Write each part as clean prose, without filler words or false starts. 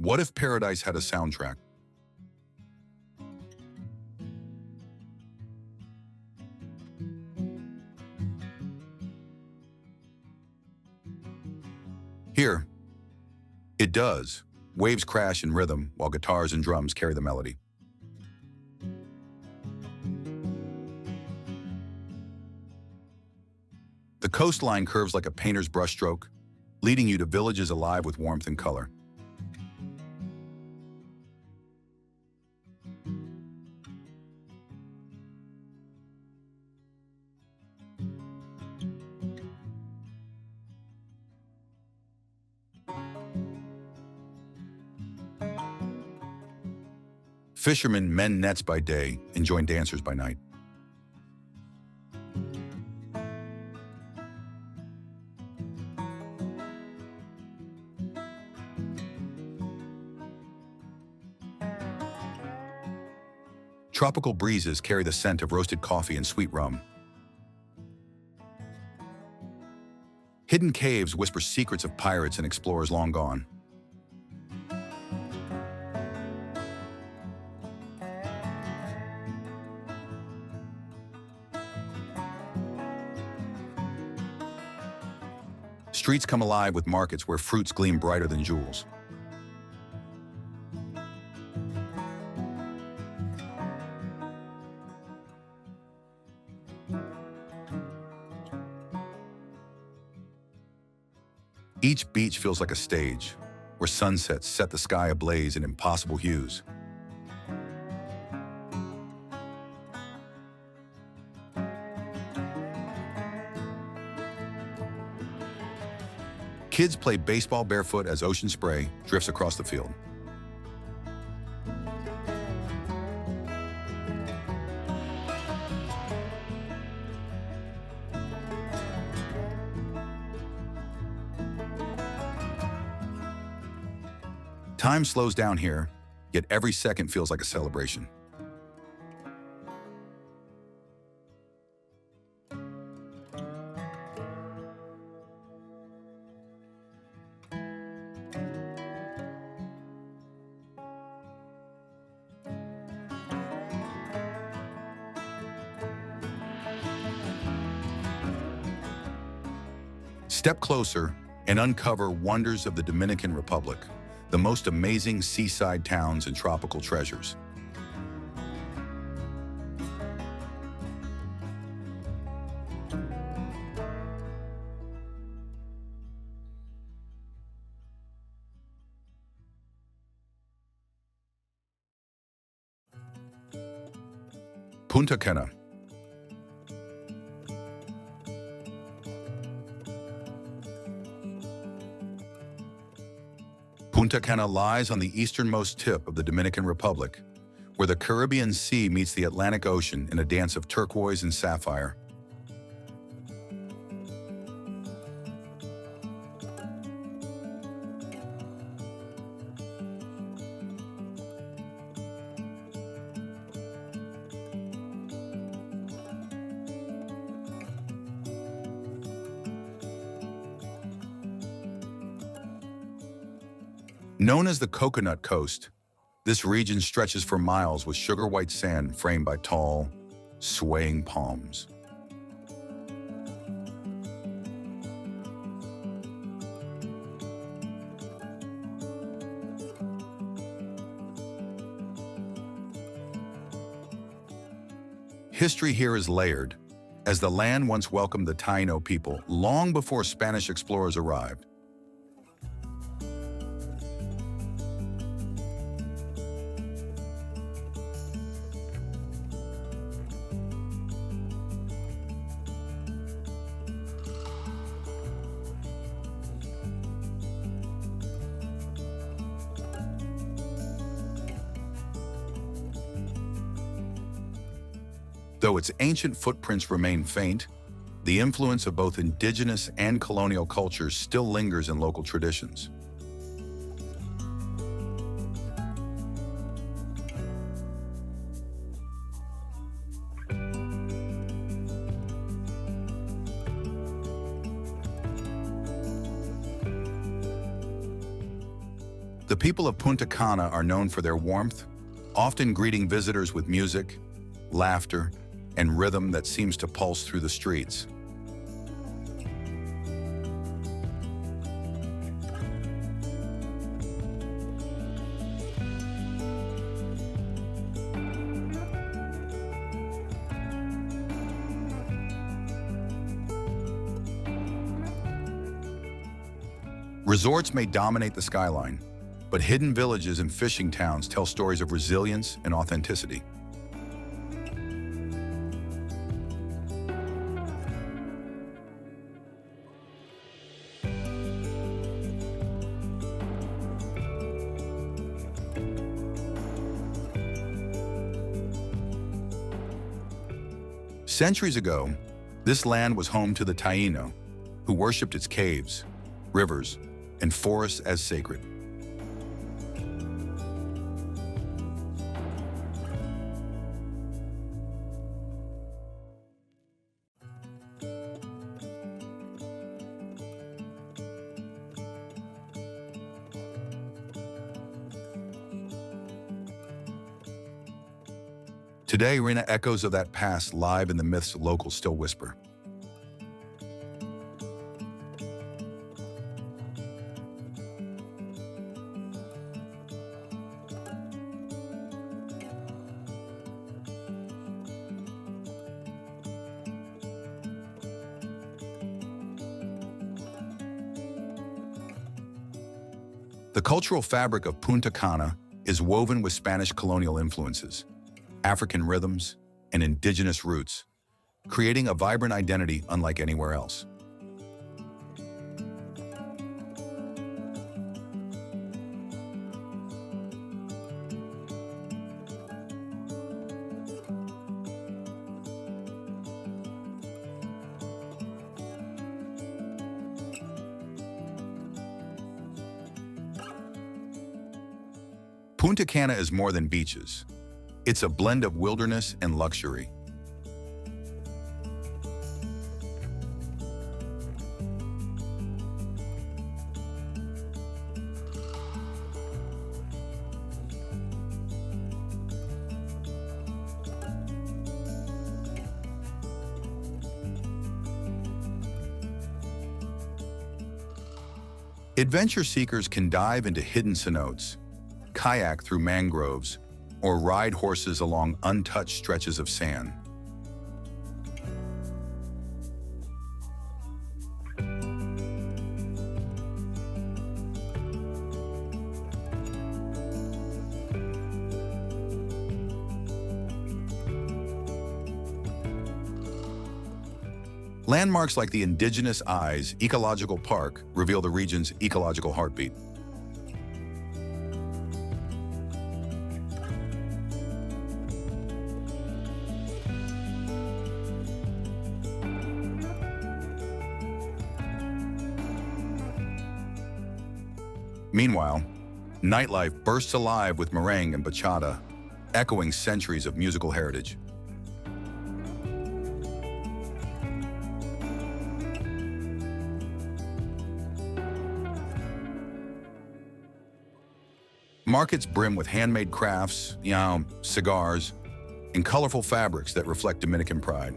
What if paradise had a soundtrack? Here, it does. Waves crash in rhythm while guitars and drums carry the melody. The coastline curves like a painter's brushstroke, leading you to villages alive with warmth and color. Fishermen mend nets by day and join dancers by night. Tropical breezes carry the scent of roasted coffee and sweet rum. Hidden caves whisper secrets of pirates and explorers long gone. Streets come alive with markets where fruits gleam brighter than jewels. Each beach feels like a stage, where sunsets set the sky ablaze in impossible hues. Kids play baseball barefoot as ocean spray drifts across the field. Time slows down here, yet every second feels like a celebration. Step closer and uncover wonders of the Dominican Republic, the most amazing seaside towns and tropical treasures. Punta Cana. Punta Cana lies on the easternmost tip of the Dominican Republic, where the Caribbean Sea meets the Atlantic Ocean in a dance of turquoise and sapphire. Known as the Coconut Coast, this region stretches for miles with sugar-white sand framed by tall, swaying palms. History here is layered, as the land once welcomed the Taino people long before Spanish explorers arrived. Though its ancient footprints remain faint, the influence of both indigenous and colonial cultures still lingers in local traditions. The people of Punta Cana are known for their warmth, often greeting visitors with music, laughter, and rhythm that seems to pulse through the streets. Resorts may dominate the skyline, but hidden villages and fishing towns tell stories of resilience and authenticity. Centuries ago, this land was home to the Taino, who worshipped its caves, rivers, and forests as sacred. Today, Rena echoes of that past live in the myths locals still whisper. The cultural fabric of Punta Cana is woven with Spanish colonial influences, African rhythms, and indigenous roots, creating a vibrant identity unlike anywhere else. Punta Cana is more than beaches. It's a blend of wilderness and luxury. Adventure seekers can dive into hidden cenotes, kayak through mangroves, or ride horses along untouched stretches of sand. Landmarks like the Indigenous Eyes Ecological Park reveal the region's ecological heartbeat. Meanwhile, nightlife bursts alive with merengue and bachata, echoing centuries of musical heritage. Markets brim with handmade crafts, cigars, and colorful fabrics that reflect Dominican pride.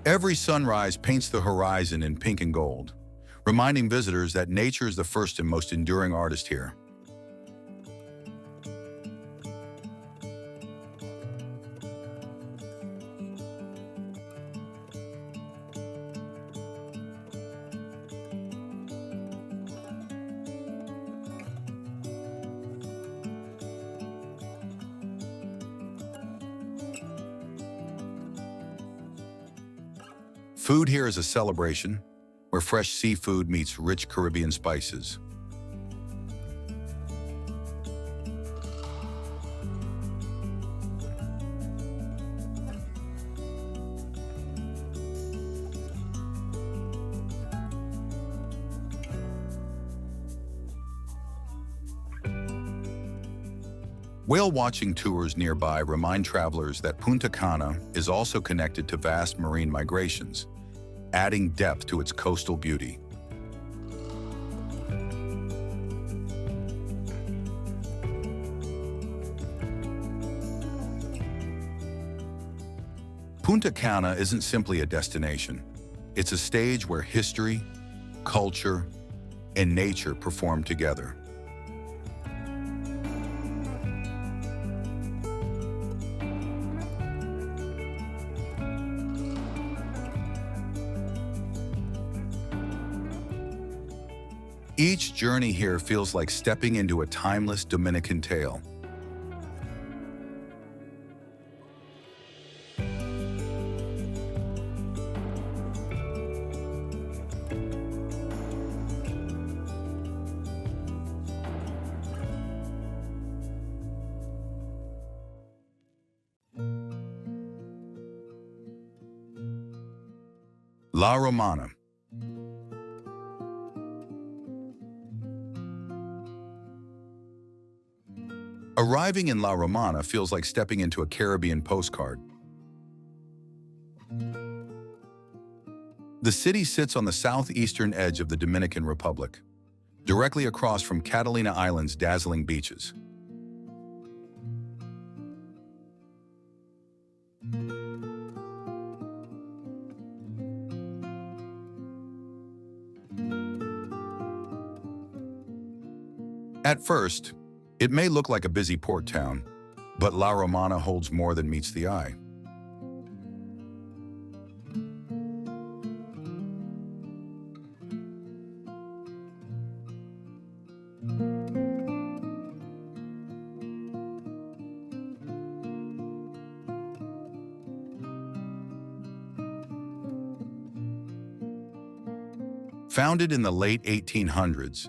Every sunrise paints the horizon in pink and gold, reminding visitors that nature is the first and most enduring artist here. Food here is a celebration, where fresh seafood meets rich Caribbean spices. Whale-watching tours nearby remind travelers that Punta Cana is also connected to vast marine migrations, adding depth to its coastal beauty. Punta Cana isn't simply a destination. It's a stage where history, culture, and nature perform together. Each journey here feels like stepping into a timeless Dominican tale. La Romana. Arriving in La Romana feels like stepping into a Caribbean postcard. The city sits on the southeastern edge of the Dominican Republic, directly across from Catalina Island's dazzling beaches. At first, it may look like a busy port town, but La Romana holds more than meets the eye. Founded in the late 1800s,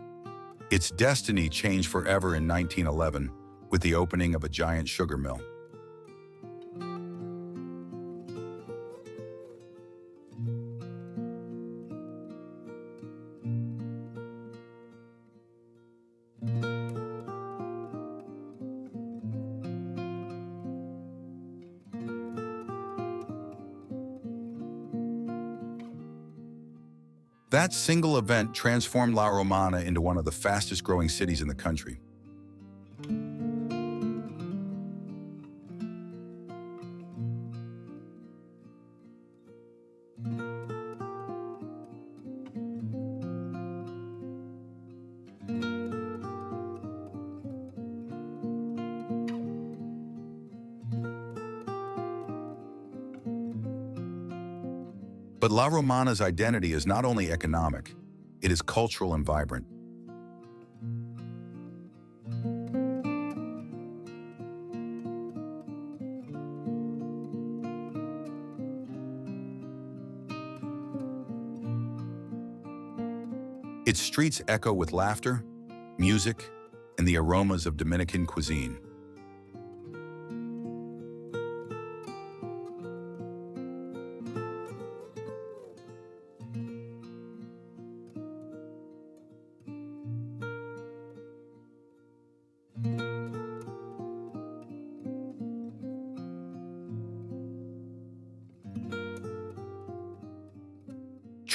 its destiny changed forever in 1911 with the opening of a giant sugar mill. That single event transformed La Romana into one of the fastest-growing cities in the country. But La Romana's identity is not only economic, it is cultural and vibrant. Its streets echo with laughter, music, and the aromas of Dominican cuisine.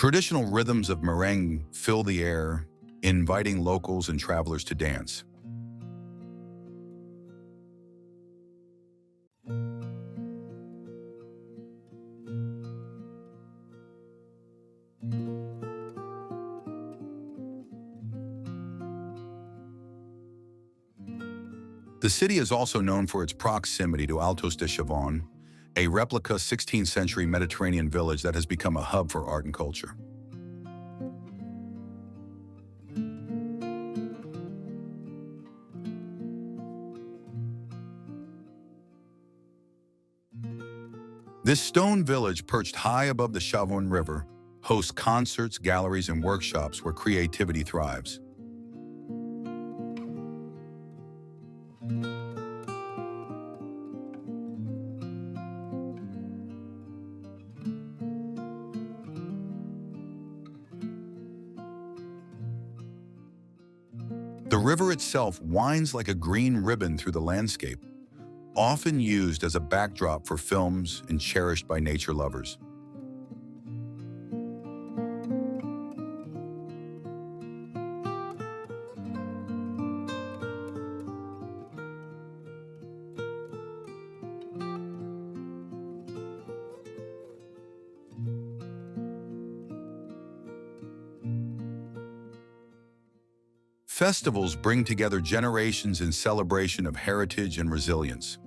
Traditional rhythms of merengue fill the air, inviting locals and travelers to dance. The city is also known for its proximity to Altos de Chavon, a replica 16th century Mediterranean village that has become a hub for art and culture. This stone village, perched high above the Chavon River, hosts concerts, galleries, and workshops where creativity thrives. The river itself winds like a green ribbon through the landscape, often used as a backdrop for films and cherished by nature lovers. Festivals bring together generations in celebration of heritage and resilience.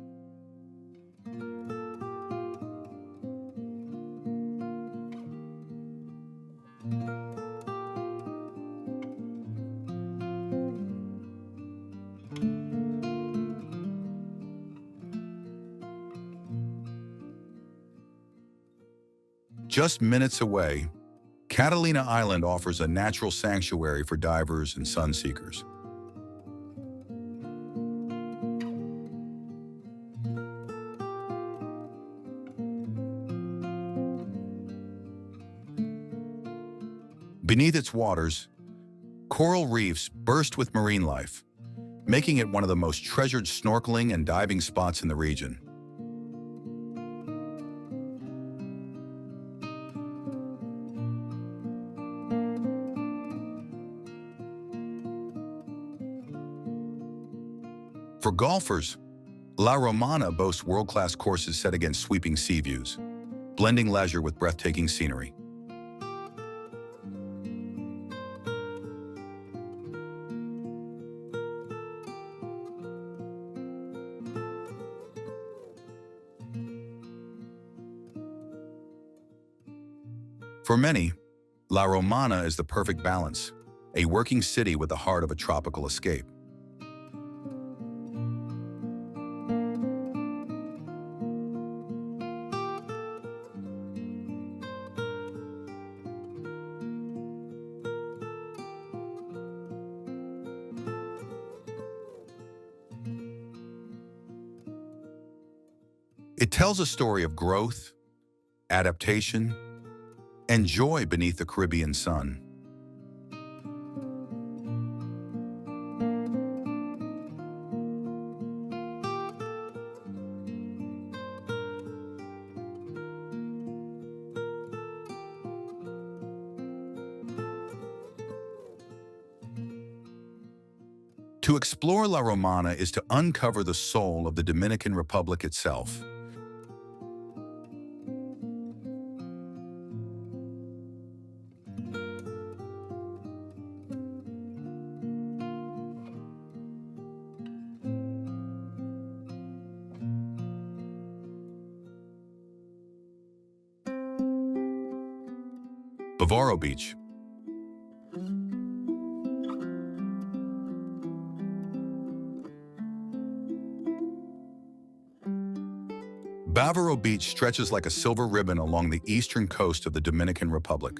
Just minutes away, Catalina Island offers a natural sanctuary for divers and sun seekers. Beneath its waters, coral reefs burst with marine life, making it one of the most treasured snorkeling and diving spots in the region. For golfers, La Romana boasts world-class courses set against sweeping sea views, blending leisure with breathtaking scenery. For many, La Romana is the perfect balance, a working city with the heart of a tropical escape. It tells a story of growth, adaptation, and joy beneath the Caribbean sun. To explore La Romana is to uncover the soul of the Dominican Republic itself. Bavaro Beach. Bavaro Beach stretches like a silver ribbon along the eastern coast of the Dominican Republic.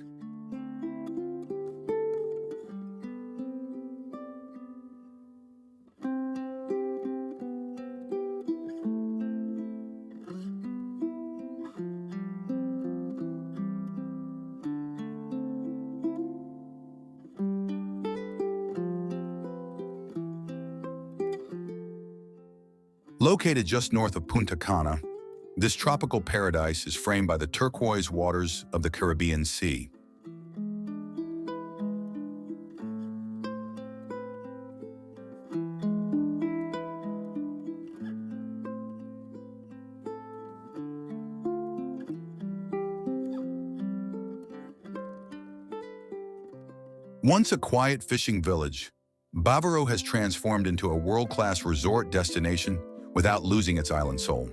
Located just north of Punta Cana, this tropical paradise is framed by the turquoise waters of the Caribbean Sea. Once a quiet fishing village, Bavaro has transformed into a world-class resort destination without losing its island soul.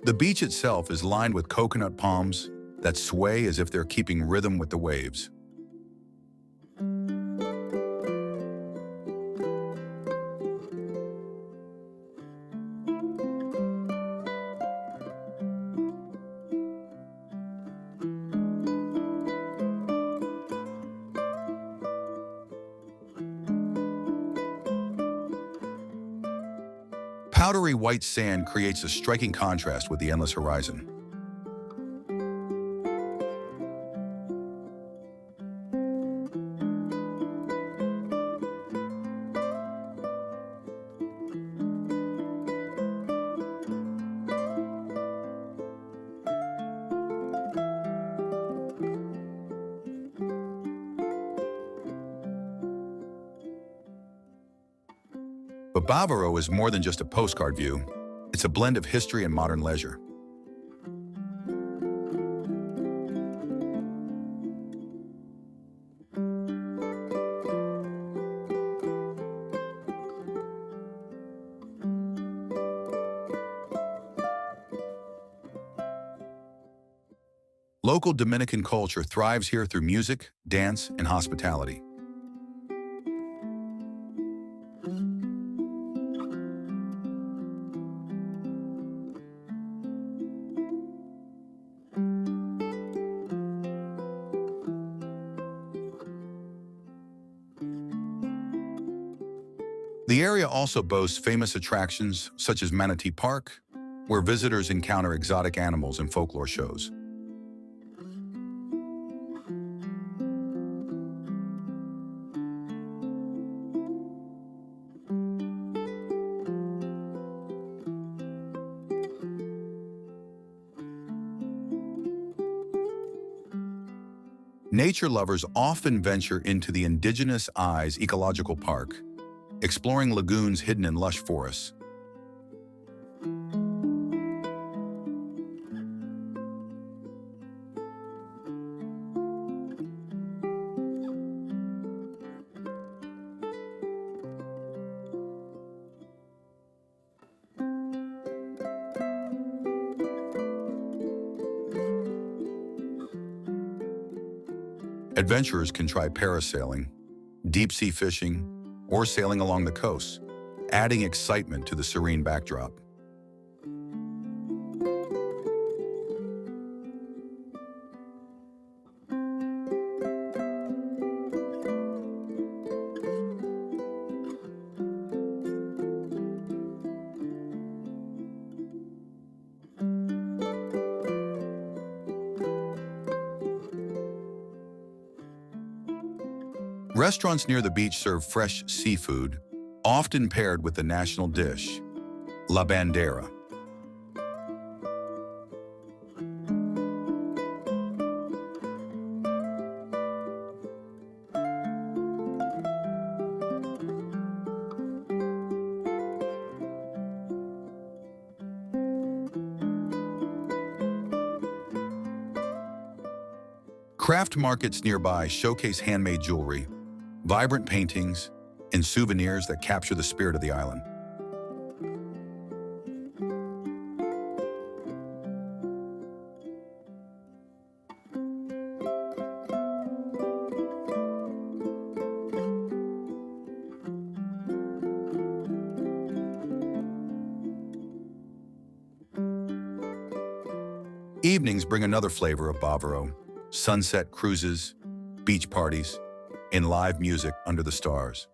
The beach itself is lined with coconut palms that sway as if they're keeping rhythm with the waves. powdery white sand creates a striking contrast with the endless horizon. But Bavaro is more than just a postcard view. It's a blend of history and modern leisure. Local Dominican culture thrives here through music, dance, and hospitality. The area also boasts famous attractions such as Manatee Park, where visitors encounter exotic animals and folklore shows. Nature lovers often venture into the Indigenous Eyes Ecological Park, exploring lagoons hidden in lush forests. Adventurers can try parasailing, deep-sea fishing, or sailing along the coast, adding excitement to the serene backdrop. Restaurants near the beach serve fresh seafood, often paired with the national dish, la bandera. Craft markets nearby showcase handmade jewelry, vibrant paintings, and souvenirs that capture the spirit of the island. Evenings bring another flavor of Bavaro: sunset cruises, beach parties, and live music under the stars.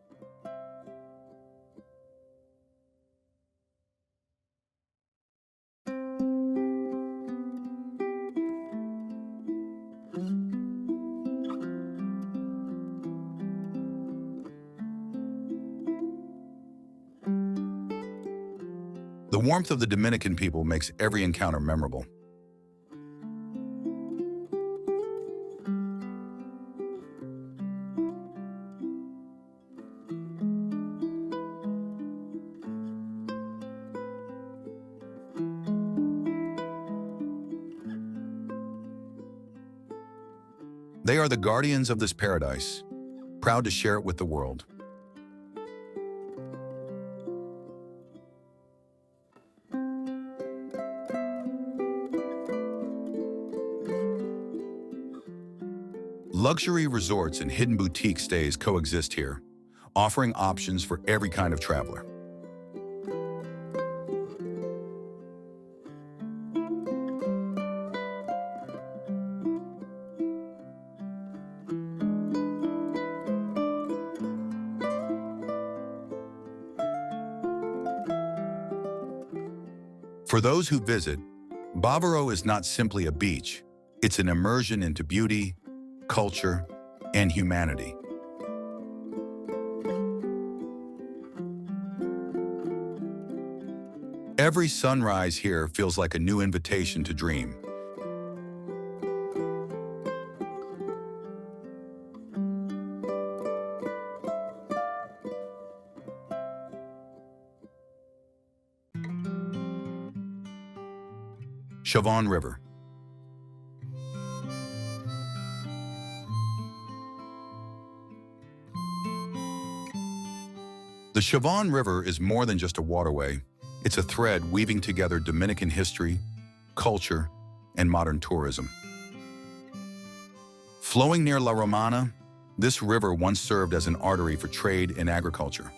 The warmth of the Dominican people makes every encounter memorable. They are the guardians of this paradise, proud to share it with the world. Luxury resorts and hidden boutique stays coexist here, offering options for every kind of traveler. For those who visit, Bavaro is not simply a beach. It's an immersion into beauty, culture, and humanity. Every sunrise here feels like a new invitation to dream. Chavon River. The Chavon River is more than just a waterway. It's a thread weaving together Dominican history, culture, and modern tourism. Flowing near La Romana, this river once served as an artery for trade and agriculture.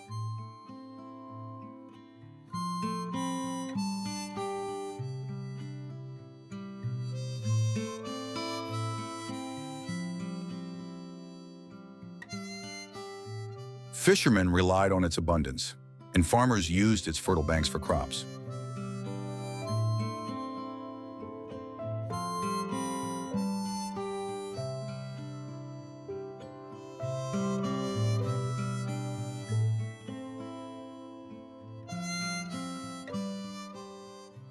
Fishermen relied on its abundance, and farmers used its fertile banks for crops.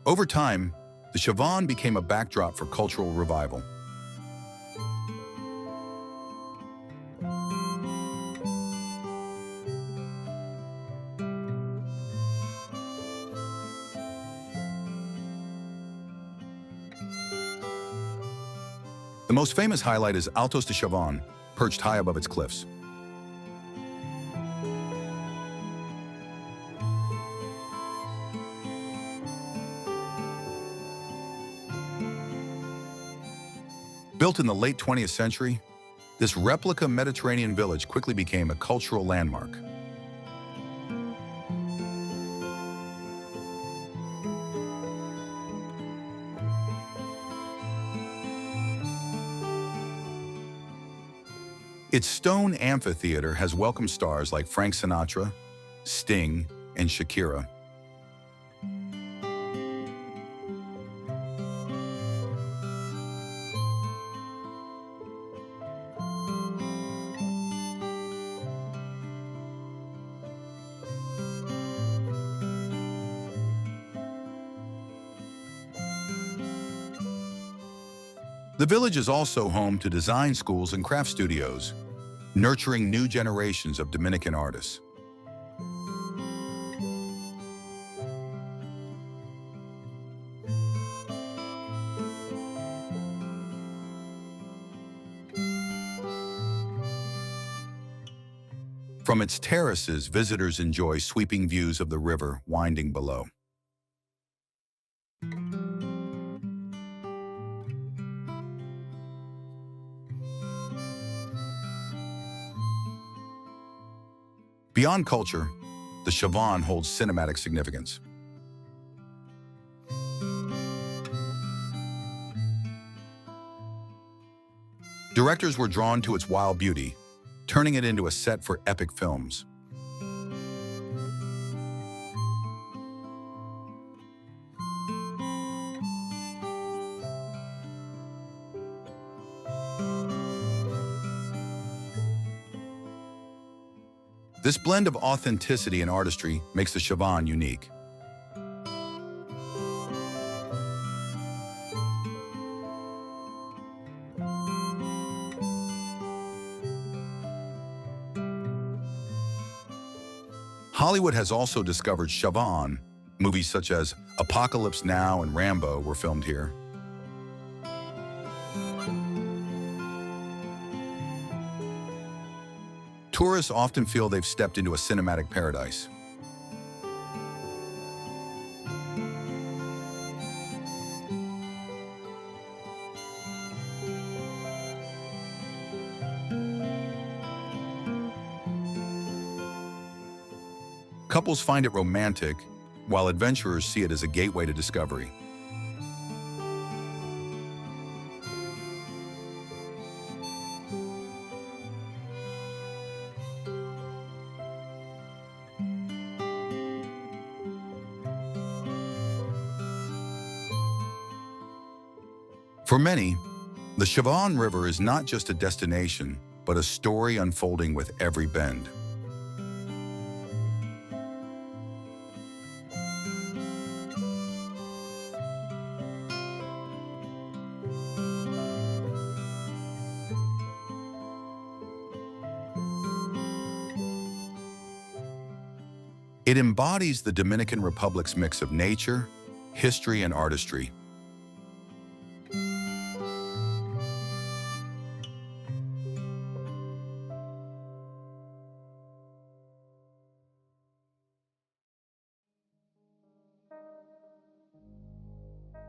Over time, the Chavon became a backdrop for cultural revival. The most famous highlight is Altos de Chavon, perched high above its cliffs. Built in the late 20th century, this replica Mediterranean village quickly became a cultural landmark. Its stone amphitheater has welcomed stars like Frank Sinatra, Sting, and Shakira. The village is also home to design schools and craft studios, nurturing new generations of Dominican artists. From its terraces, visitors enjoy sweeping views of the river winding below. Beyond culture, the Chavon holds cinematic significance. Directors were drawn to its wild beauty, turning it into a set for epic films. This blend of authenticity and artistry makes the Chavon unique. Hollywood has also discovered Chavon. Movies such as Apocalypse Now and Rambo were filmed here. Tourists often feel they've stepped into a cinematic paradise. Couples find it romantic, while adventurers see it as a gateway to discovery. For many, the Siobhan River is not just a destination, but a story unfolding with every bend. It embodies the Dominican Republic's mix of nature, history, and artistry.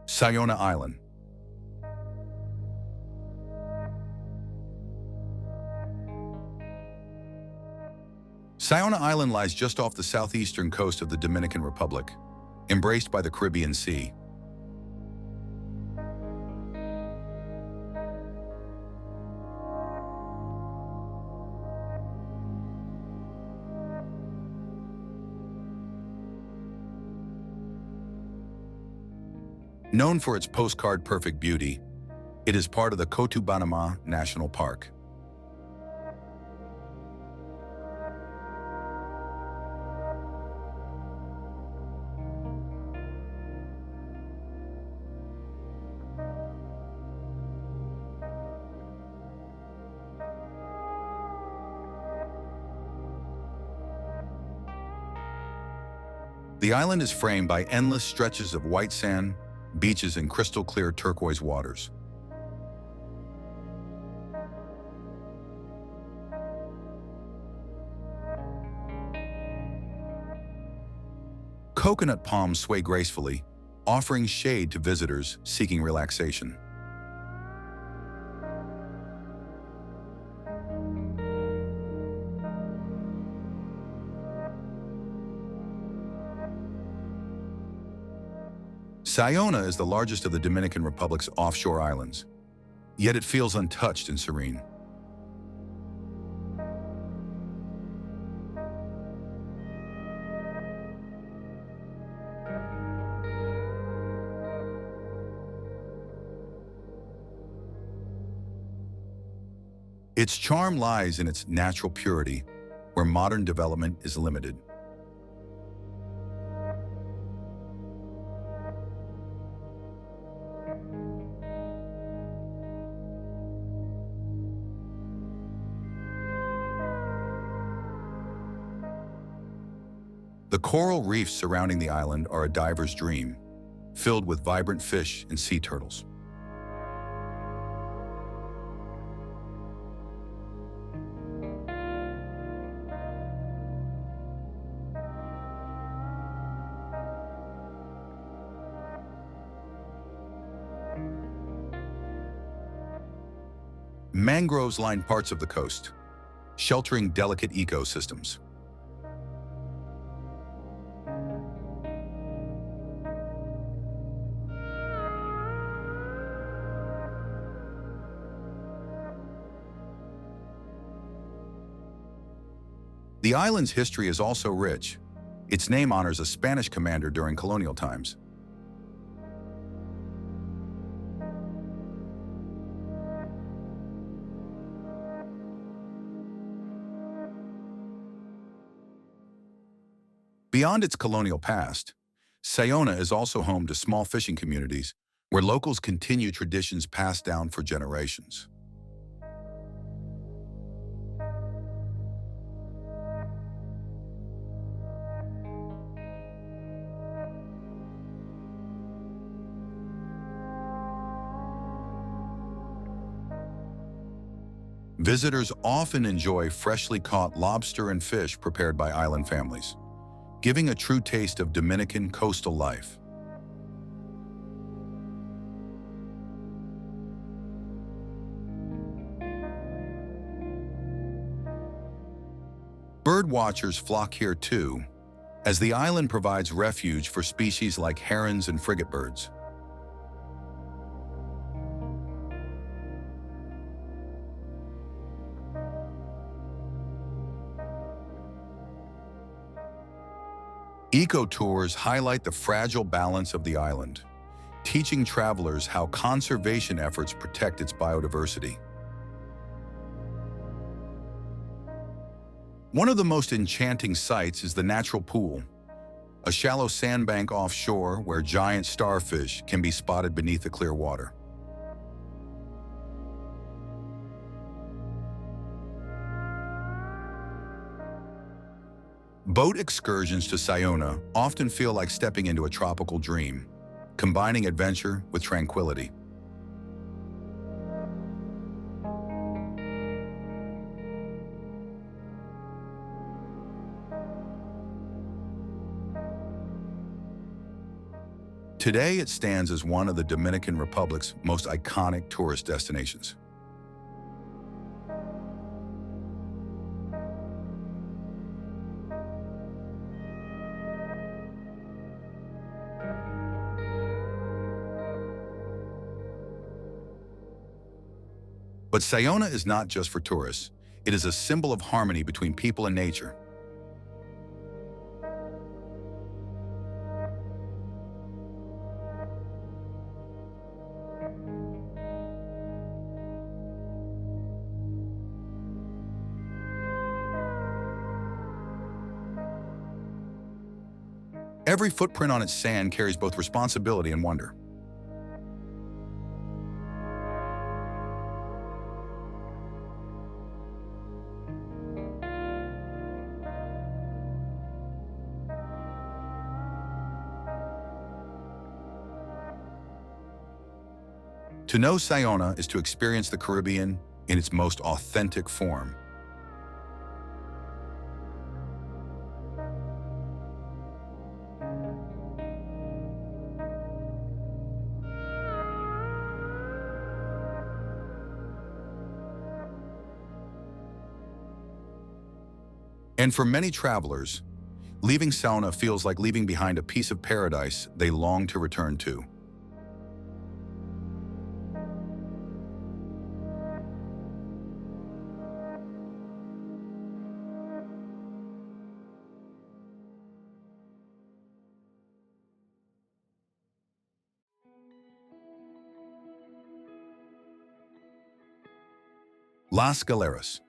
Sayona Island. Sayona Island lies just off the southeastern coast of the Dominican Republic, embraced by the Caribbean Sea. Known for its postcard-perfect beauty, it is part of the Cotubanama National Park. The island is framed by endless stretches of white sand, beaches, and crystal-clear turquoise waters. Coconut palms sway gracefully, offering shade to visitors seeking relaxation. Sayona is the largest of the Dominican Republic's offshore islands, yet it feels untouched and serene. Its charm lies in its natural purity, where modern development is limited. The coral reefs surrounding the island are a diver's dream, filled with vibrant fish and sea turtles. Mangroves line parts of the coast, sheltering delicate ecosystems. The island's history is also rich. Its name honors a Spanish commander during colonial times. Beyond its colonial past, Sayona is also home to small fishing communities where locals continue traditions passed down for generations. Visitors often enjoy freshly caught lobster and fish prepared by island families, giving a true taste of Dominican coastal life. Bird watchers flock here too, as the island provides refuge for species like herons and frigate birds. Eco-tours highlight the fragile balance of the island, teaching travelers how conservation efforts protect its biodiversity. One of the most enchanting sights is the natural pool, a shallow sandbank offshore where giant starfish can be spotted beneath the clear water. Boat excursions to Sayona often feel like stepping into a tropical dream, combining adventure with tranquility. Today, it stands as one of the Dominican Republic's most iconic tourist destinations. But Sayona is not just for tourists. It is a symbol of harmony between people and nature. Every footprint on its sand carries both responsibility and wonder. To know Sayona is to experience the Caribbean in its most authentic form. And for many travelers, leaving Sayona feels like leaving behind a piece of paradise they long to return to. Las Galeras.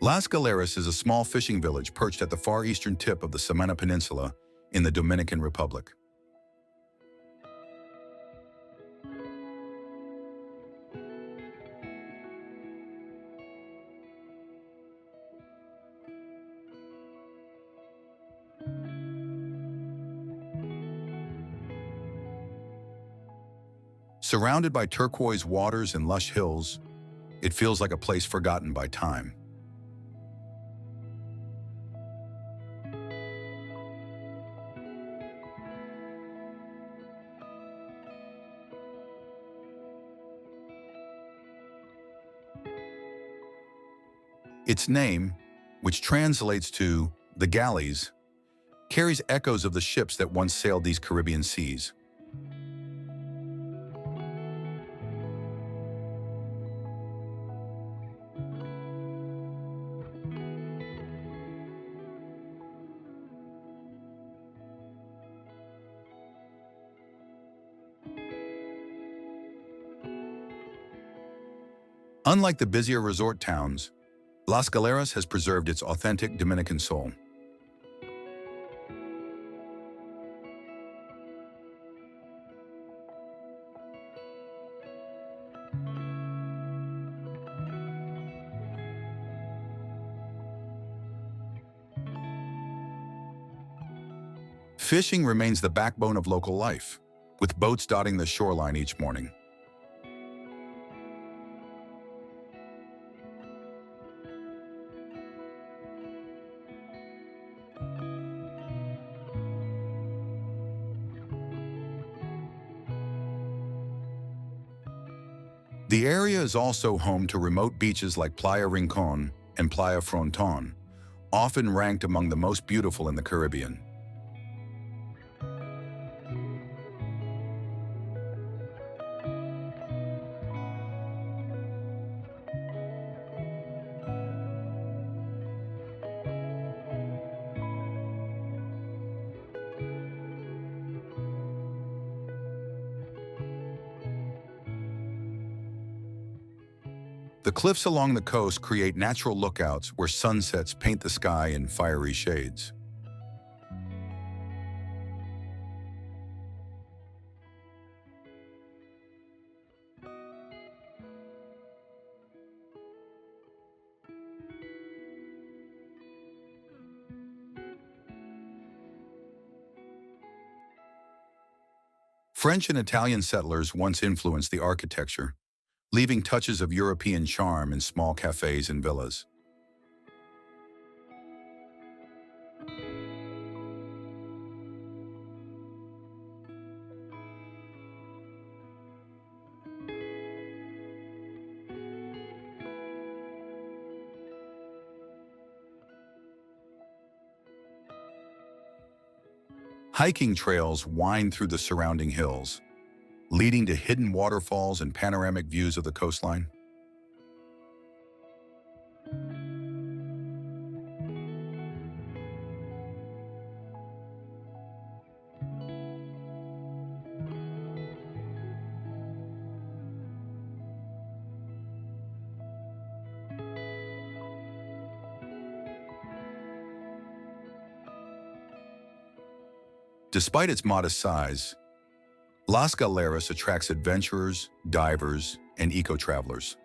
Las Galeras is a small fishing village perched at the far eastern tip of the Samana Peninsula in the Dominican Republic. Surrounded by turquoise waters and lush hills, it feels like a place forgotten by time. Its name, which translates to the galleys, carries echoes of the ships that once sailed these Caribbean seas. Unlike the busier resort towns, Las Galeras has preserved its authentic Dominican soul. Fishing remains the backbone of local life, with boats dotting the shoreline each morning. The area is also home to remote beaches like Playa Rincon and Playa Fronton, often ranked among the most beautiful in the Caribbean. The cliffs along the coast create natural lookouts where sunsets paint the sky in fiery shades. French and Italian settlers once influenced the architecture, leaving touches of European charm in small cafes and villas. Hiking trails wind through the surrounding hills, leading to hidden waterfalls and panoramic views of the coastline. Despite its modest size, Las Galeras attracts adventurers, divers, and eco-travelers.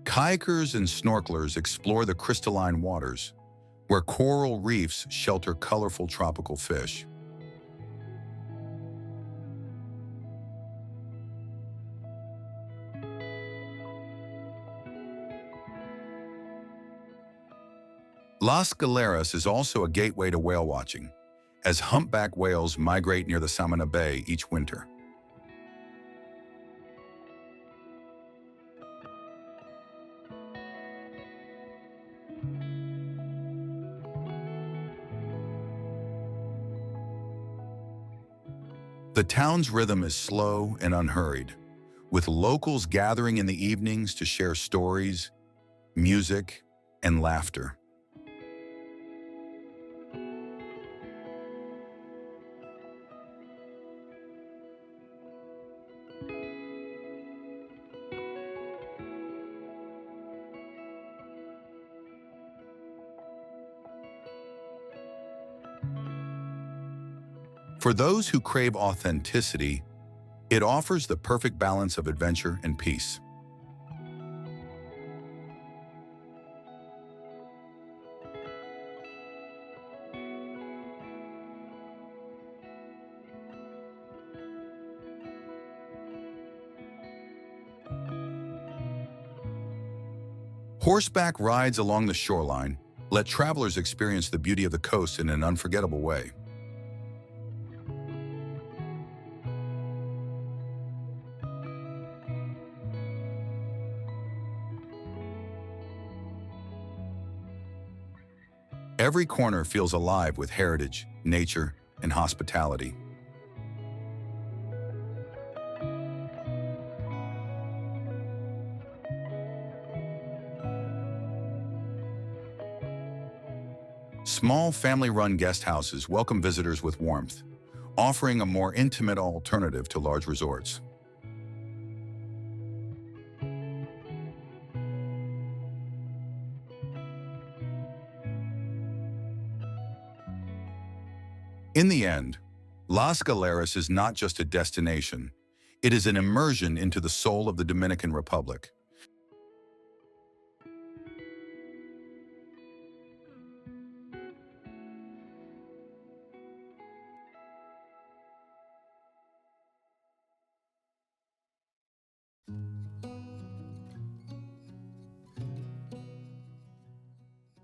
Kayakers and snorkelers explore the crystalline waters, where coral reefs shelter colorful tropical fish. Las Galeras is also a gateway to whale watching, as humpback whales migrate near the Samana Bay each winter. The town's rhythm is slow and unhurried, with locals gathering in the evenings to share stories, music, and laughter. For those who crave authenticity, it offers the perfect balance of adventure and peace. Horseback rides along the shoreline let travelers experience the beauty of the coast in an unforgettable way. Every corner feels alive with heritage, nature, and hospitality. Small family-run guest houses welcome visitors with warmth, offering a more intimate alternative to large resorts. In the end, Las Galeras is not just a destination, it is an immersion into the soul of the Dominican Republic.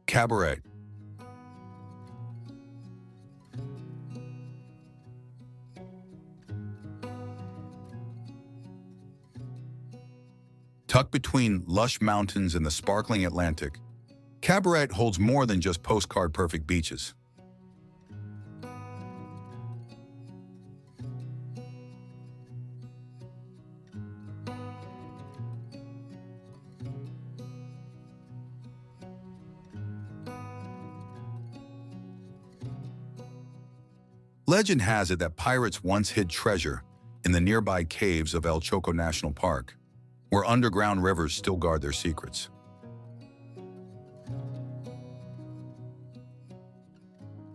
Cabaret. Tucked between lush mountains and the sparkling Atlantic, Cabaret holds more than just postcard-perfect beaches. Legend has it that pirates once hid treasure in the nearby caves of El Choco National Park, where underground rivers still guard their secrets.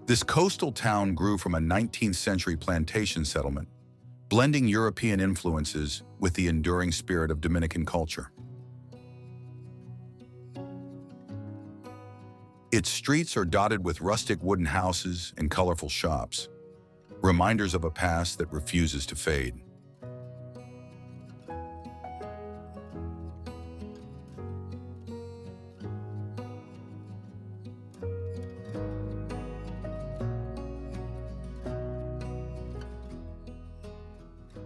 This coastal town grew from a 19th century plantation settlement, blending European influences with the enduring spirit of Dominican culture. Its streets are dotted with rustic wooden houses and colorful shops, reminders of a past that refuses to fade.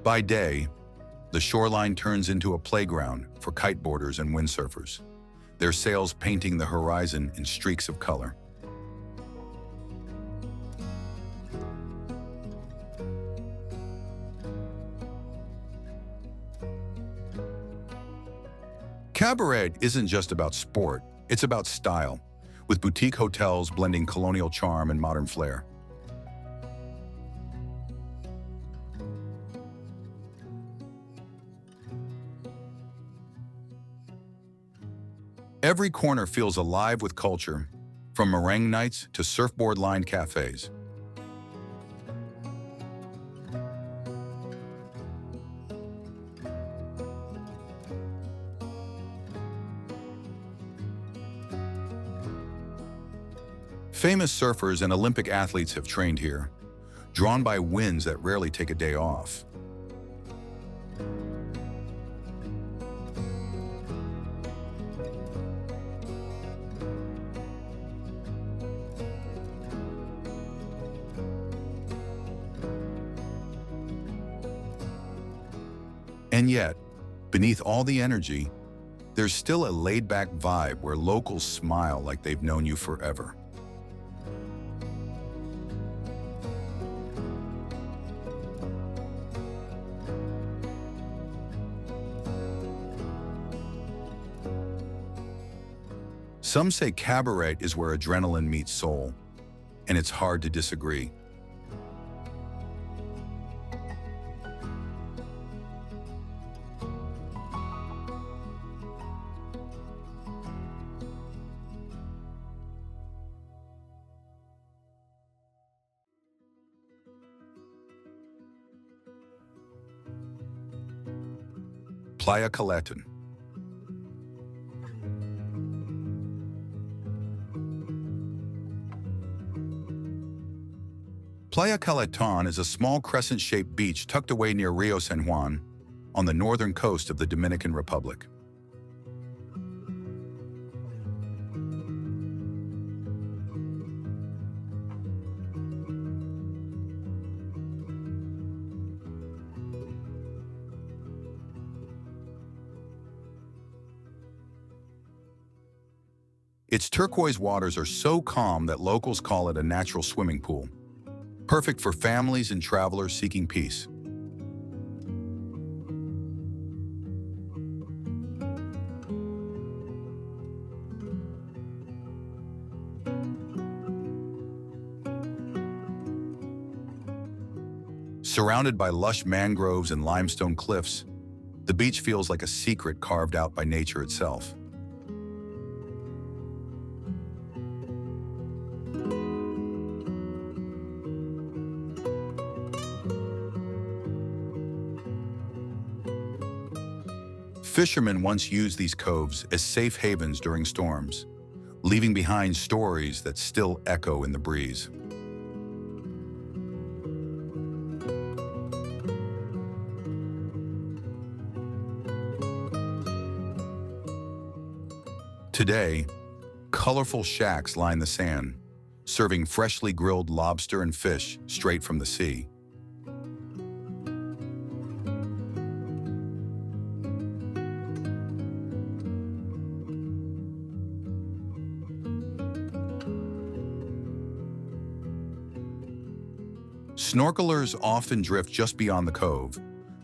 By day, the shoreline turns into a playground for kiteboarders and windsurfers, their sails painting the horizon in streaks of color. Cabaret isn't just about sport, it's about style, with boutique hotels blending colonial charm and modern flair. Every corner feels alive with culture, from meringue nights to surfboard-lined cafes. Famous surfers and Olympic athletes have trained here, drawn by winds that rarely take a day off. And yet, beneath all the energy, there's still a laid-back vibe where locals smile like they've known you forever. Some say cabaret is where adrenaline meets soul, and it's hard to disagree. Playa Caleton. Playa Caleton is a small crescent-shaped beach tucked away near Rio San Juan on the northern coast of the Dominican Republic. Its turquoise waters are so calm that locals call it a natural swimming pool, perfect for families and travelers seeking peace. Surrounded by lush mangroves and limestone cliffs, the beach feels like a secret carved out by nature itself. Fishermen once used these coves as safe havens during storms, leaving behind stories that still echo in the breeze. Today, colorful shacks line the sand, serving freshly grilled lobster and fish straight from the sea. Snorkelers often drift just beyond the cove,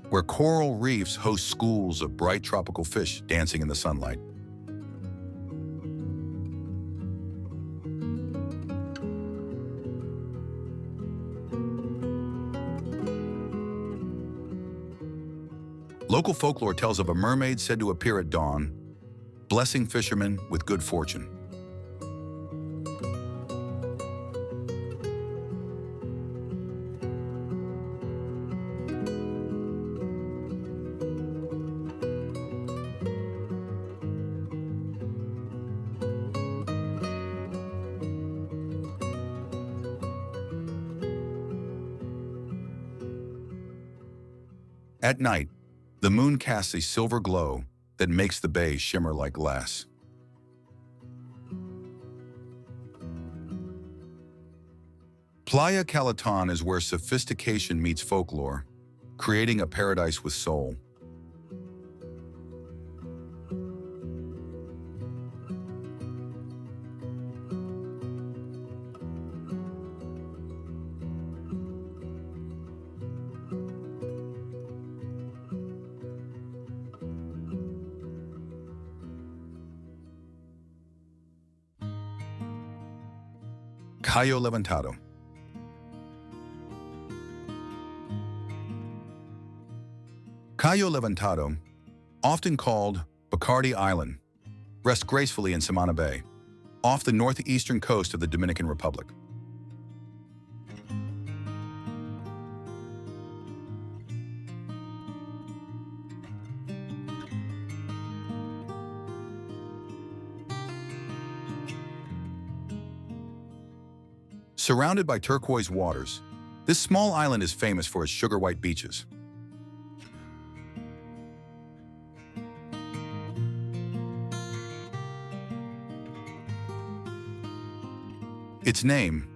where coral reefs host schools of bright tropical fish dancing in the sunlight. Local folklore tells of a mermaid said to appear at dawn, blessing fishermen with good fortune. At night, the moon casts a silver glow that makes the bay shimmer like glass. Playa Calaton is where sophistication meets folklore, creating a paradise with soul. Cayo Levantado. Cayo Levantado, often called Bacardi Island, rests gracefully in Samana Bay, off the northeastern coast of the Dominican Republic. Surrounded by turquoise waters, this small island is famous for its sugar-white beaches. Its name,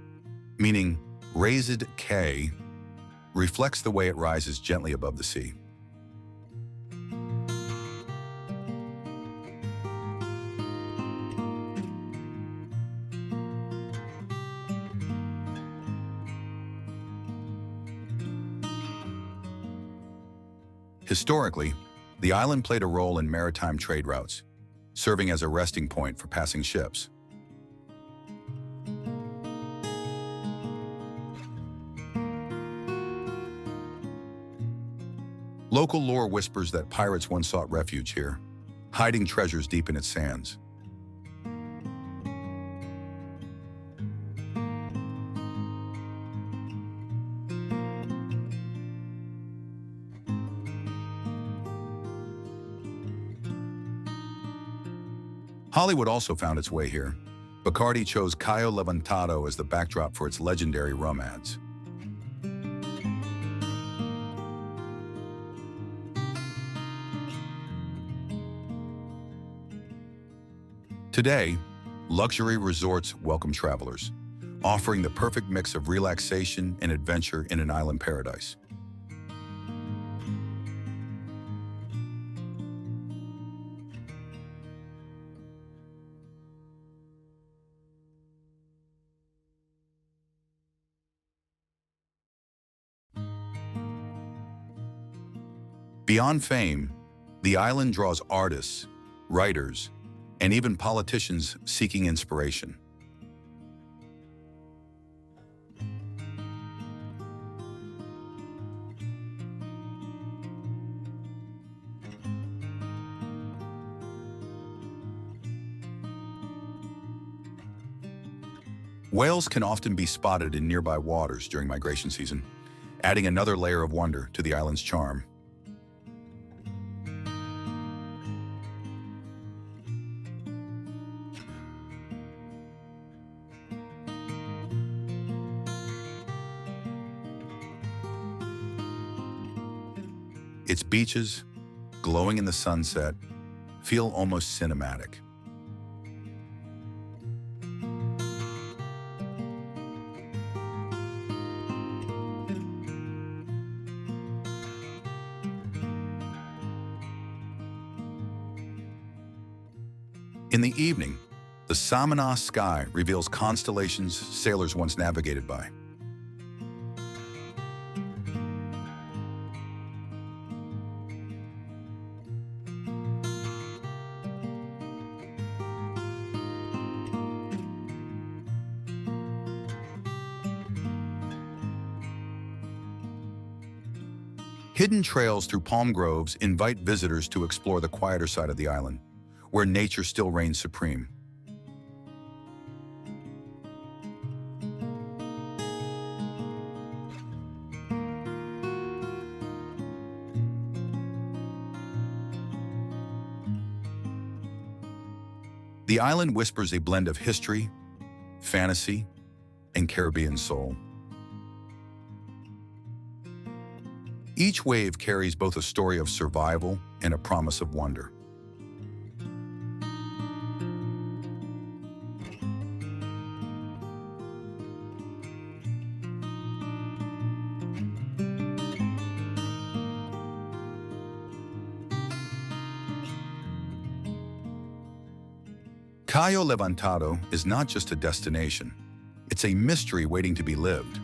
meaning raised cay, reflects the way it rises gently above the sea. Historically, the island played a role in maritime trade routes, serving as a resting point for passing ships. Local lore whispers that pirates once sought refuge here, hiding treasures deep in its sands. Hollywood also found its way here. Bacardi chose Cayo Levantado as the backdrop for its legendary rum ads. Today, luxury resorts welcome travelers, offering the perfect mix of relaxation and adventure in an island paradise. Beyond fame, the island draws artists, writers, and even politicians seeking inspiration. Whales can often be spotted in nearby waters during migration season, adding another layer of wonder to the island's charm. Its beaches, glowing in the sunset, feel almost cinematic. In the evening, the Samana sky reveals constellations sailors once navigated by. Hidden trails through palm groves invite visitors to explore the quieter side of the island, where nature still reigns supreme. The island whispers a blend of history, fantasy, and Caribbean soul. Each wave carries both a story of survival and a promise of wonder. Cayo Levantado is not just a destination, it's a mystery waiting to be lived.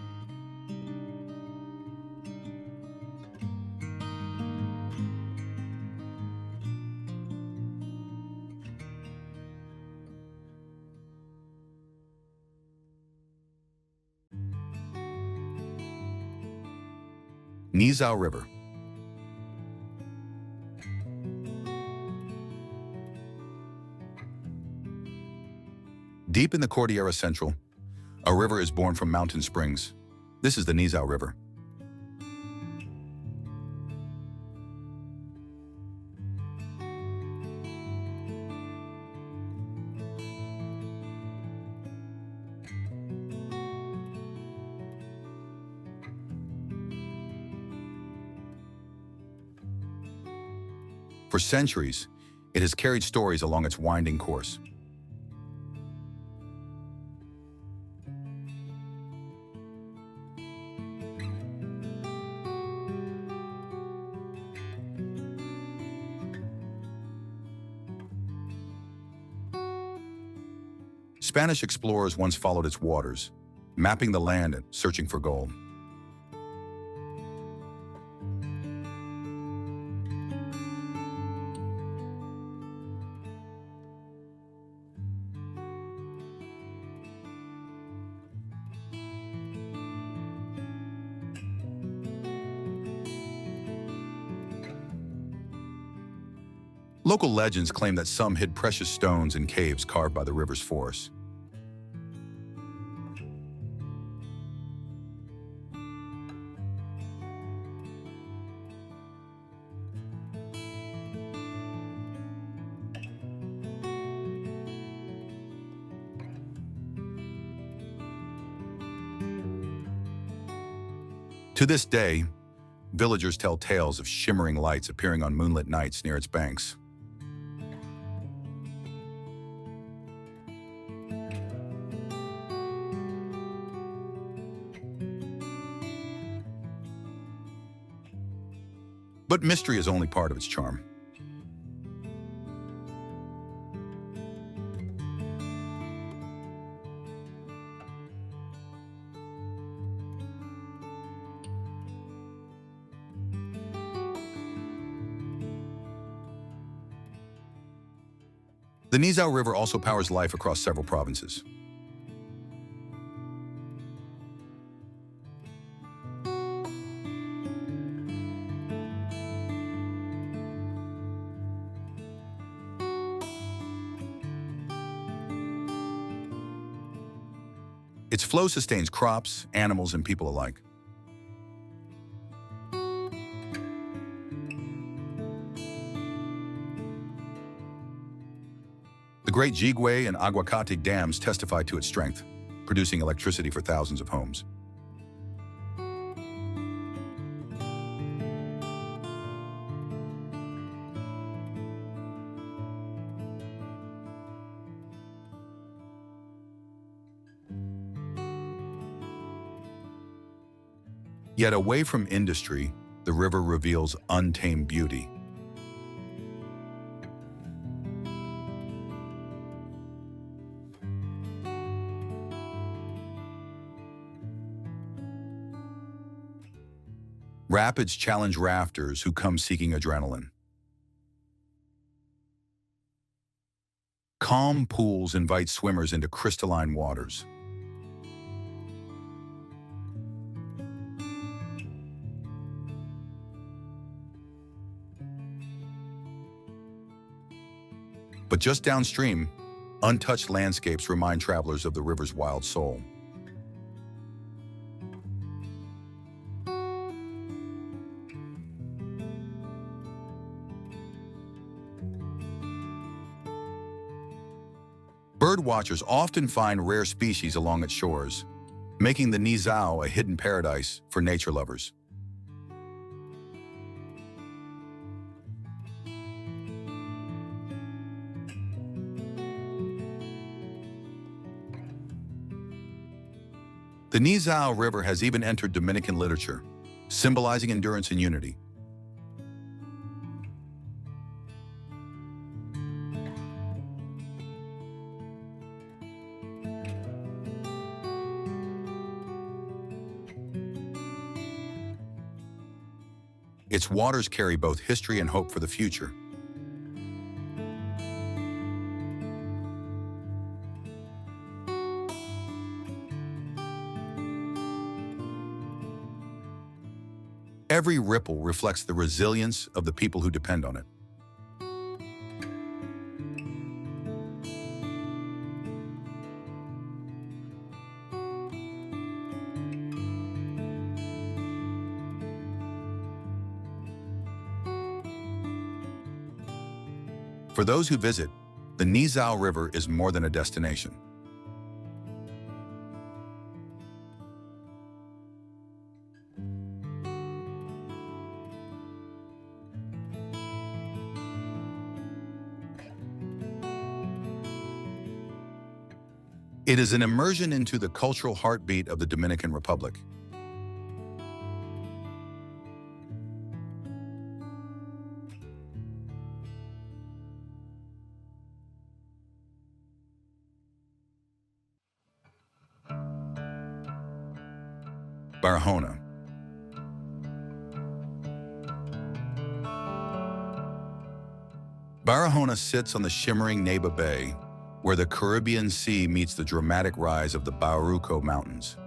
Nizao River. Deep in the Cordillera Central, a river is born from mountain springs. This is the Nizao River. For centuries, it has carried stories along its winding course. Spanish explorers once followed its waters, mapping the land and searching for gold. Local legends claim that some hid precious stones in caves carved by the river's force. To this day, villagers tell tales of shimmering lights appearing on moonlit nights near its banks. But mystery is only part of its charm. The Nizao River also powers life across several provinces. Its flow sustains crops, animals, and people alike. The Great Jigwe and Aguacate dams testify to its strength, producing electricity for thousands of homes. Yet away from industry, the river reveals untamed beauty. Rapids challenge rafters who come seeking adrenaline. Calm pools invite swimmers into crystalline waters. But just downstream, untouched landscapes remind travelers of the river's wild soul. Bird watchers often find rare species along its shores, making the Nizao a hidden paradise for nature lovers. The Nizao River has even entered Dominican literature, symbolizing endurance and unity. Its waters carry both history and hope for the future. Every ripple reflects the resilience of the people who depend on it. For those who visit, the Nizao River is more than a destination. It is an immersion into the cultural heartbeat of the Dominican Republic. Barahona. Barahona sits on the shimmering Neighbor Bay, where the Caribbean Sea meets the dramatic rise of the Bauruco Mountains.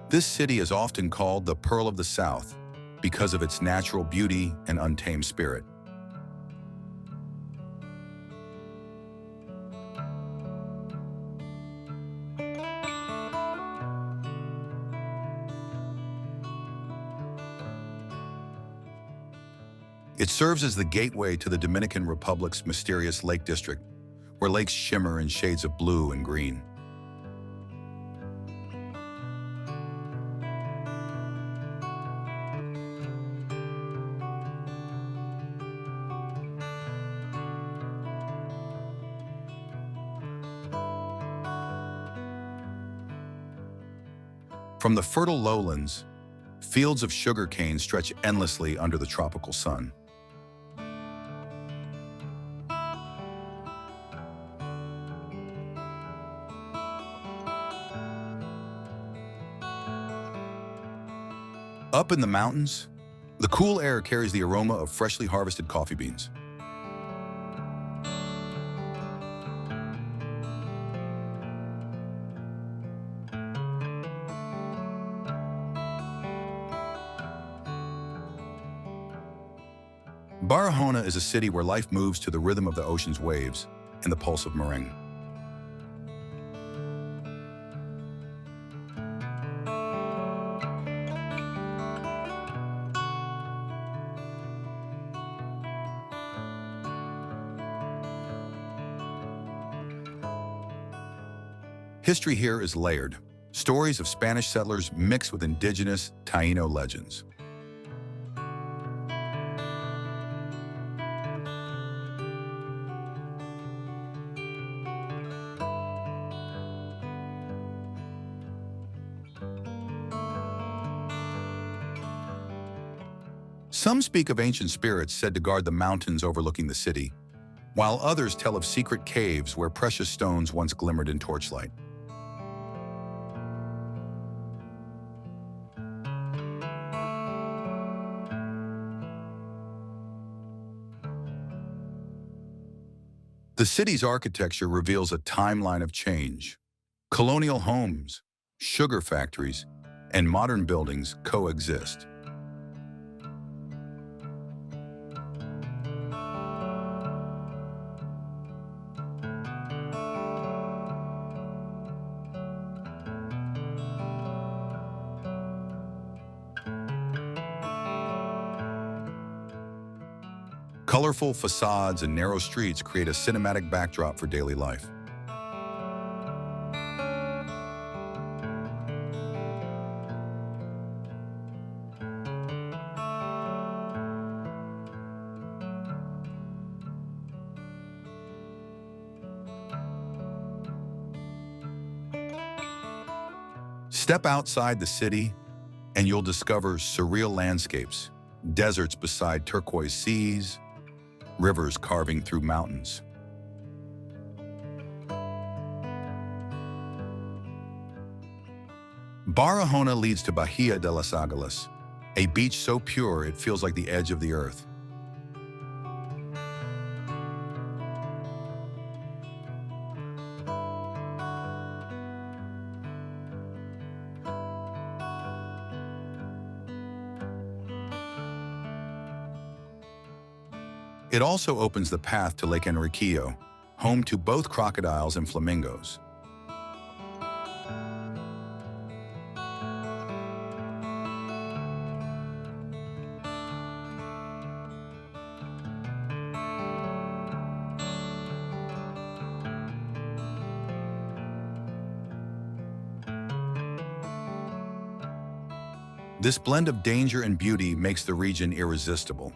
This city is often called the Pearl of the South because of its natural beauty and untamed spirit. It serves as the gateway to the Dominican Republic's mysterious Lake District, where lakes shimmer in shades of blue and green. From the fertile lowlands, fields of sugarcane stretch endlessly under the tropical sun. Up in the mountains, the cool air carries the aroma of freshly harvested coffee beans. Barahona is a city where life moves to the rhythm of the ocean's waves and the pulse of merengue. History here is layered. Stories of Spanish settlers mixed with indigenous Taino legends. Some speak of ancient spirits said to guard the mountains overlooking the city, while others tell of secret caves where precious stones once glimmered in torchlight. The city's architecture reveals a timeline of change. Colonial homes, sugar factories, and modern buildings coexist. Colorful facades and narrow streets create a cinematic backdrop for daily life. Step outside the city, and you'll discover surreal landscapes, deserts beside turquoise seas, rivers carving through mountains. Barahona leads to Bahia de las Águilas, a beach so pure it feels like the edge of the earth. It also opens the path to Lake Enriquillo, home to both crocodiles and flamingos. This blend of danger and beauty makes the region irresistible.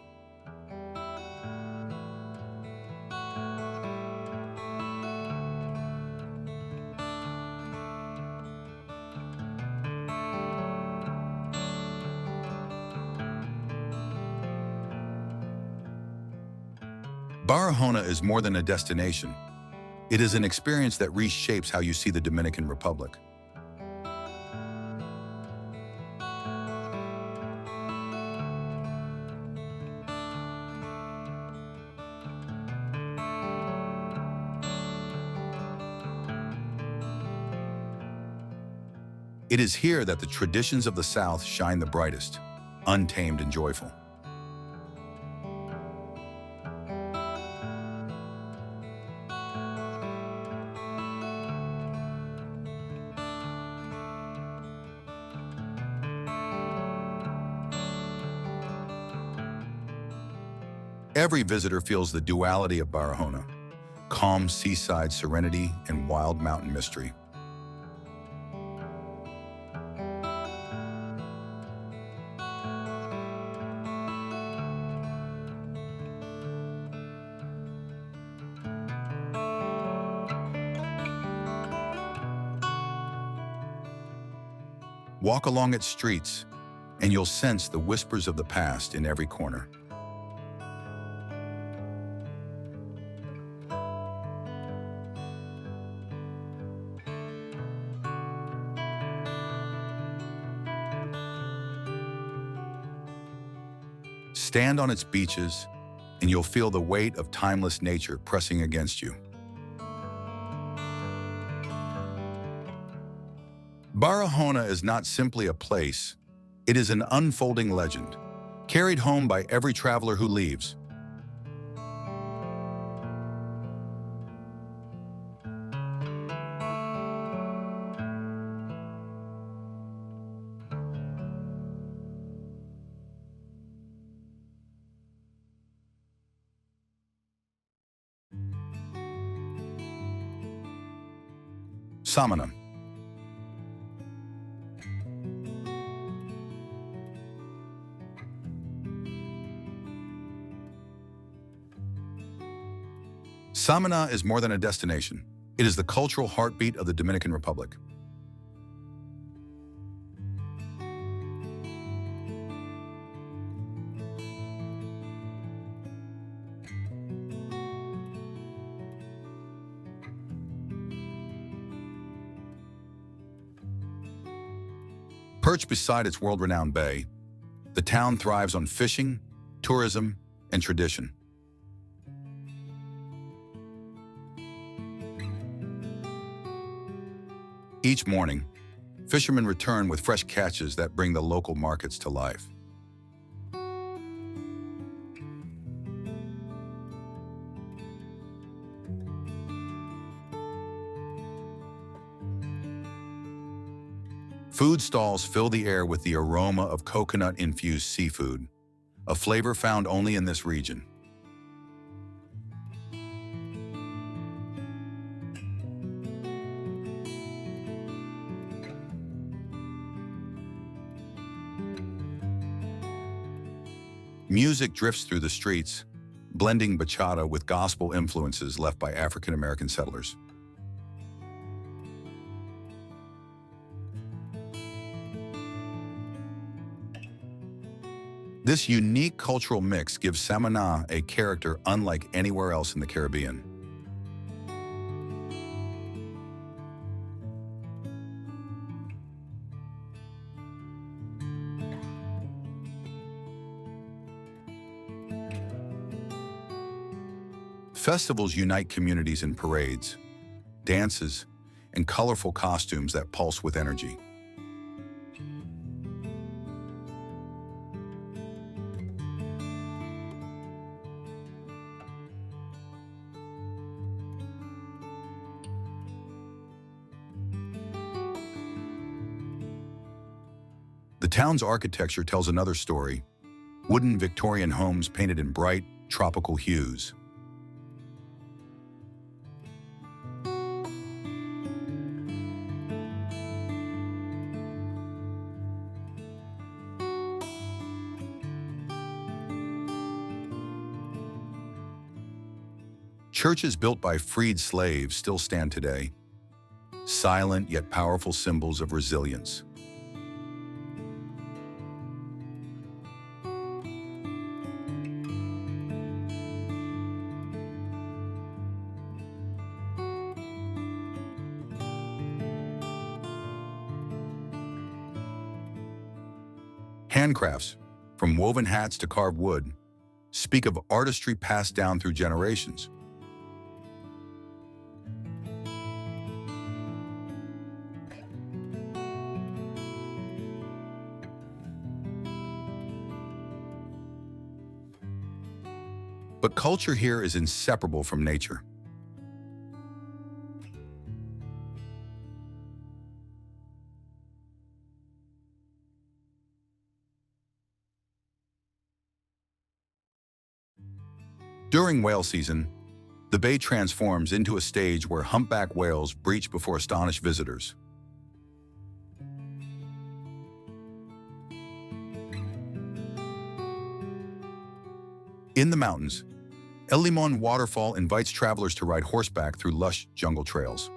Barahona is more than a destination. It is an experience that reshapes how you see the Dominican Republic. It is here that the traditions of the South shine the brightest, untamed and joyful. Every visitor feels the duality of Barahona, calm seaside serenity and wild mountain mystery. Walk along its streets, and you'll sense the whispers of the past in every corner. Stand on its beaches, and you'll feel the weight of timeless nature pressing against you. Barahona is not simply a place, it is an unfolding legend, carried home by every traveler who leaves. Samana. Samana is more than a destination. It is the cultural heartbeat of the Dominican Republic. Perched beside its world-renowned bay, the town thrives on fishing, tourism, and tradition. Each morning, fishermen return with fresh catches that bring the local markets to life. Food stalls fill the air with the aroma of coconut-infused seafood, a flavor found only in this region. Music drifts through the streets, blending bachata with gospel influences left by African-American settlers. This unique cultural mix gives Samaná a character unlike anywhere else in the Caribbean. Festivals unite communities in parades, dances, and colorful costumes that pulse with energy. The town's architecture tells another story: wooden Victorian homes painted in bright, tropical hues. Churches built by freed slaves still stand today, silent yet powerful symbols of resilience. Handcrafts, from woven hats to carved wood, speak of artistry passed down through generations. But culture here is inseparable from nature. During whale season, the bay transforms into a stage where humpback whales breach before astonished visitors. In the mountains, El Limon Waterfall invites travelers to ride horseback through lush jungle trails.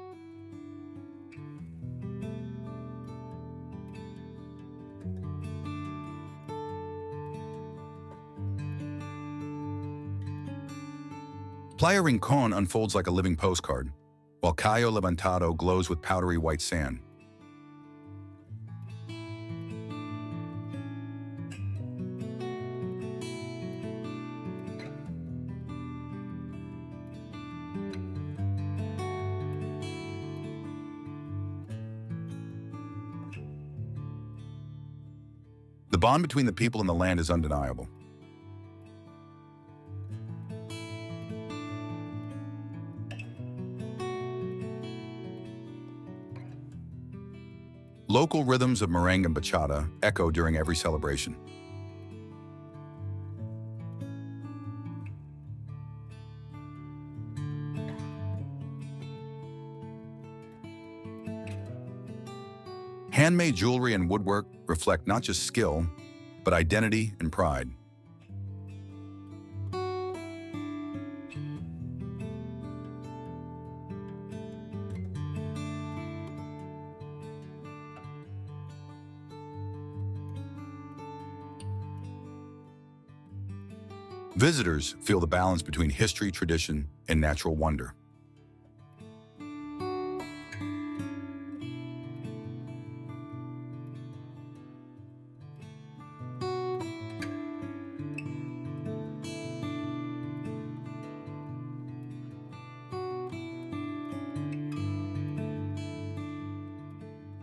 Playa Rincon unfolds like a living postcard, while Cayo Levantado glows with powdery white sand. The bond between the people and the land is undeniable. Local rhythms of merengue and bachata echo during every celebration. Handmade jewelry and woodwork reflect not just skill, but identity and pride. Visitors feel the balance between history, tradition, and natural wonder.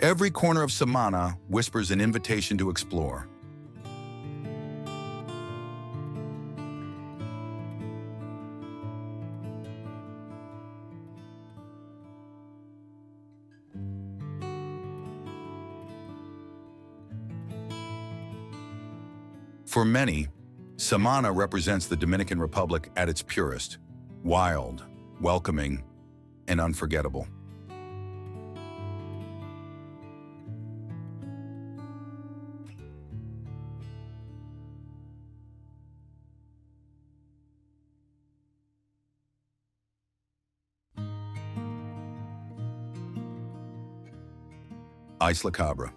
Every corner of Samana whispers an invitation to explore. For many, Samana represents the Dominican Republic at its purest, wild, welcoming, and unforgettable. Isla Cabra.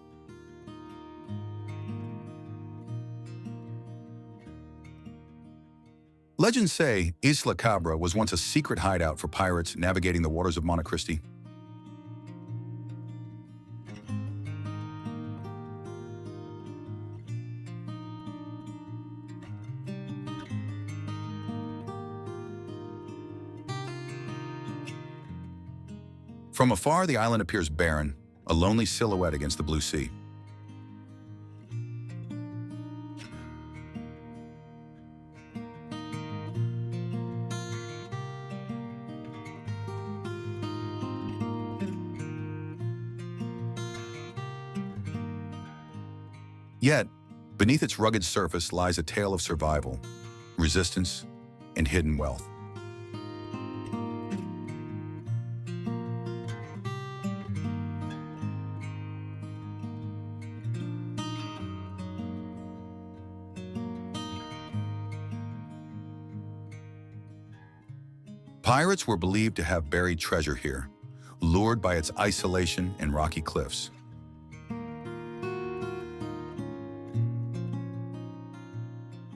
Legends say Isla Cabra was once a secret hideout for pirates navigating the waters of Montecristi. From afar, the island appears barren, a lonely silhouette against the blue sea. Yet, beneath its rugged surface lies a tale of survival, resistance, and hidden wealth. Pirates were believed to have buried treasure here, lured by its isolation and rocky cliffs.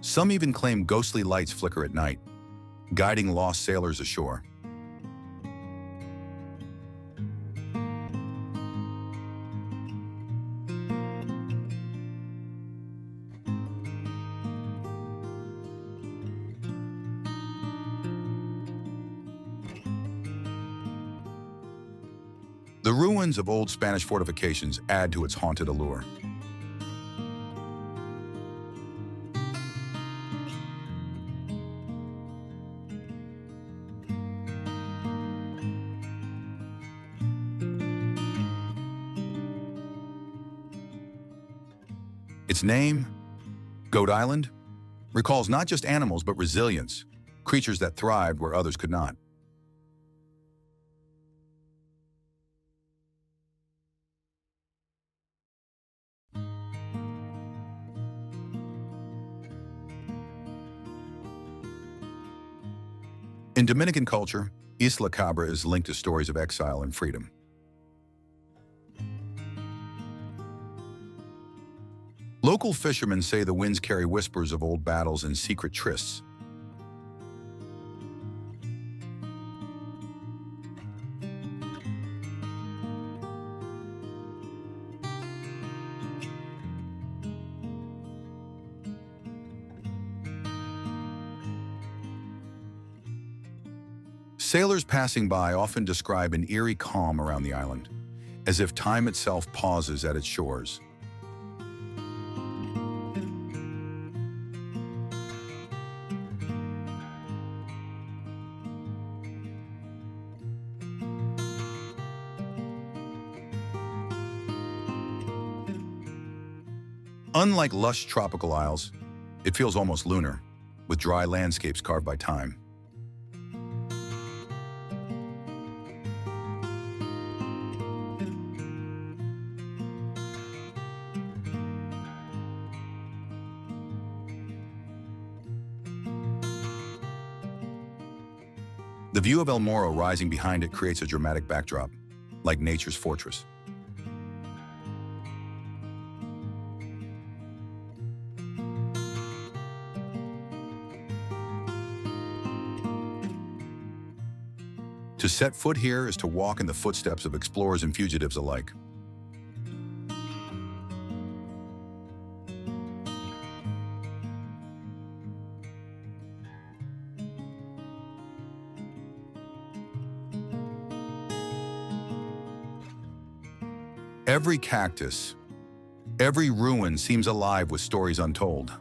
Some even claim ghostly lights flicker at night, guiding lost sailors ashore. The ruins of old Spanish fortifications add to its haunted allure. Its name, Goat Island, recalls not just animals but resilience, creatures that thrived where others could not. In Dominican culture, Isla Cabra is linked to stories of exile and freedom. Local fishermen say the winds carry whispers of old battles and secret trysts. Sailors passing by often describe an eerie calm around the island, as if time itself pauses at its shores. Unlike lush tropical isles, it feels almost lunar, with dry landscapes carved by time. The view of El Morro rising behind it creates a dramatic backdrop, like nature's fortress. To set foot here is to walk in the footsteps of explorers and fugitives alike. Every cactus, every ruin seems alive with stories untold.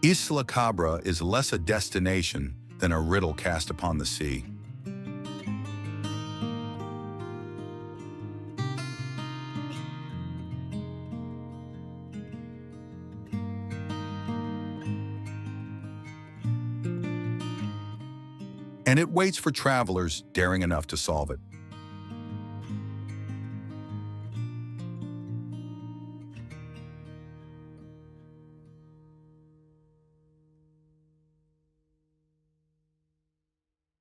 Isla Cabra is less a destination than a riddle cast upon the sea. And it waits for travelers daring enough to solve it.